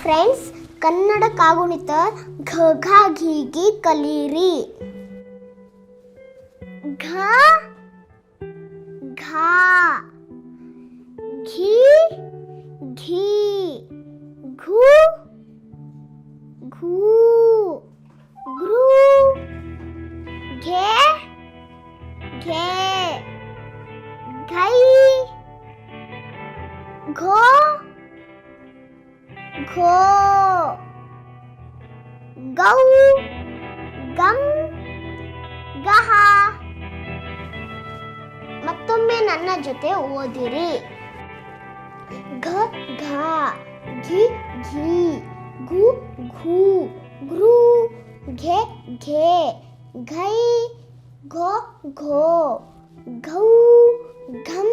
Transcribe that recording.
Friends, Kannada ಕಾಗುಣಿತ ಘ ಘ ಘಿ ಗಿ ಕಲೀರಿ. ಘ ಘ ಘಿ ಘಿ ಘು ಘೂ ಗೃ ಘೆ ಘೆ ಘೈ ಘೋ ಘೋ ಗೌ ಗಂ ಗಹ. ಮತ್ತೊಮ್ಮೆ ನನ್ನ ಜೊತೆ ಓದಿರಿ. ಘ ಘ ಘಿ ಘಿ ಘು ಘೂ ಗೃ ಘೆ ಘೆ ಘೈ ಘೋ ಘೋ ಘೌ ಘಂ